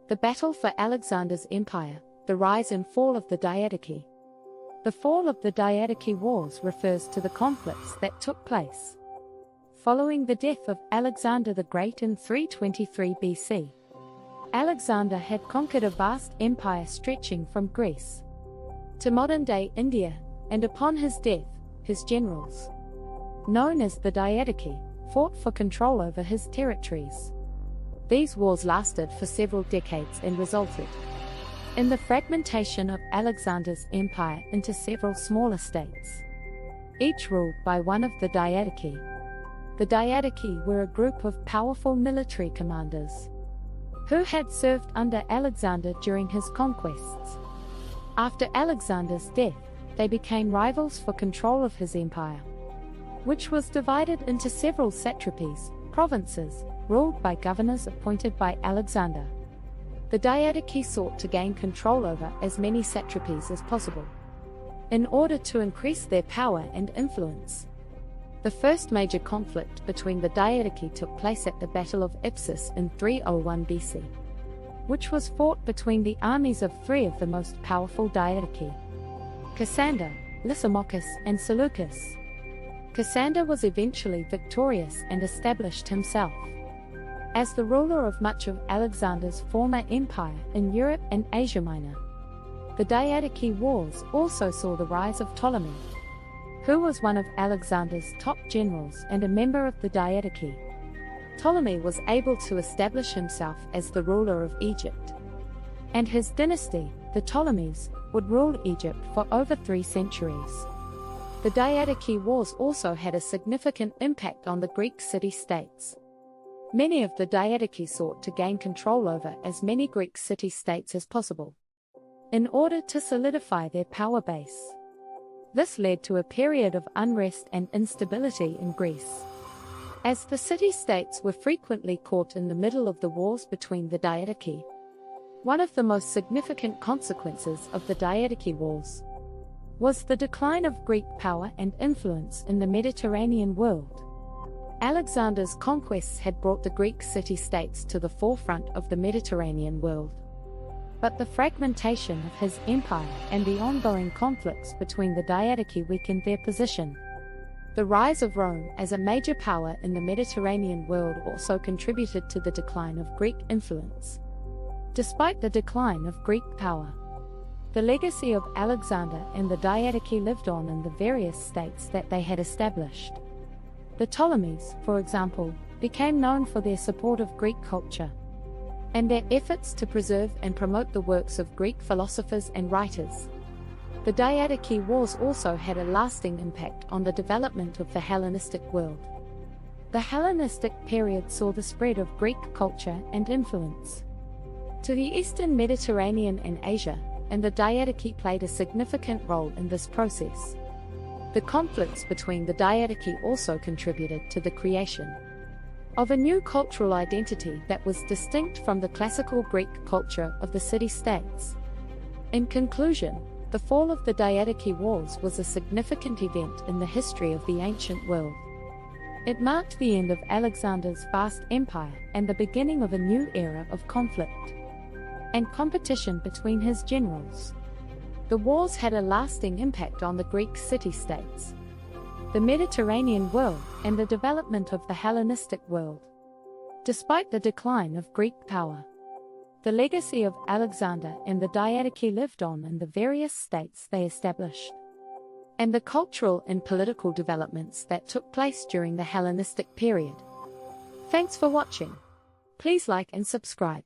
The battle for Alexander's empire, the rise and fall of the Diadochi. The fall of the Diadochi Wars refers to the conflicts that took place following the death of Alexander the Great in 323 BC. Alexander had conquered a vast empire stretching from Greece to modern-day India, and upon his death, his generals, known as the Diadochi, fought for control over his territories. These wars lasted for several decades and resulted in the fragmentation of Alexander's empire into several smaller states, each ruled by one of the Diadochi. The Diadochi were a group of powerful military commanders who had served under Alexander during his conquests. After Alexander's death, they became rivals for control of his empire, which was divided into several satrapies, provinces, ruled by governors appointed by Alexander. The Diadochi sought to gain control over as many satrapies as possible in order to increase their power and influence. The first major conflict between the Diadochi took place at the Battle of Ipsus in 301 BC, which was fought between the armies of three of the most powerful Diadochi: Cassander, Lysimachus, and Seleucus. Cassander was eventually victorious and established himself as the ruler of much of Alexander's former empire in Europe and Asia Minor. The Diadochi Wars also saw the rise of Ptolemy, who was one of Alexander's top generals and a member of the Diadochi. Ptolemy was able to establish himself as the ruler of Egypt, and his dynasty, the Ptolemies, would rule Egypt for over 3 centuries. The Diadochi Wars also had a significant impact on the Greek city-states. Many of the Diadochi sought to gain control over as many Greek city-states as possible in order to solidify their power base. This led to a period of unrest and instability in Greece, as the city-states were frequently caught in the middle of the wars between the Diadochi. One of the most significant consequences of the Diadochi Wars was the decline of Greek power and influence in the Mediterranean world. Alexander's conquests had brought the Greek city-states to the forefront of the Mediterranean world, but the fragmentation of his empire and the ongoing conflicts between the Diadochi weakened their position. The rise of Rome as a major power in the Mediterranean world also contributed to the decline of Greek influence. Despite the decline of Greek power, the legacy of Alexander and the Diadochi lived on in the various states that they had established. The Ptolemies, for example, became known for their support of Greek culture and their efforts to preserve and promote the works of Greek philosophers and writers. The Diadochi Wars also had a lasting impact on the development of the Hellenistic world. The Hellenistic period saw the spread of Greek culture and influence to the Eastern Mediterranean and Asia, and the Diadochi played a significant role in this process. The conflicts between the Diadochi also contributed to the creation of a new cultural identity that was distinct from the classical Greek culture of the city-states. In conclusion, the fall of the Diadochi Wars was a significant event in the history of the ancient world. It marked the end of Alexander's vast empire and the beginning of a new era of conflict and competition between his generals. The wars had a lasting impact on the Greek city-states, the Mediterranean world, and the development of the Hellenistic world. Despite the decline of Greek power, the legacy of Alexander and the Diadochi lived on in the various states they established, and the cultural and political developments that took place during the Hellenistic period. Thanks for watching. Please like and subscribe.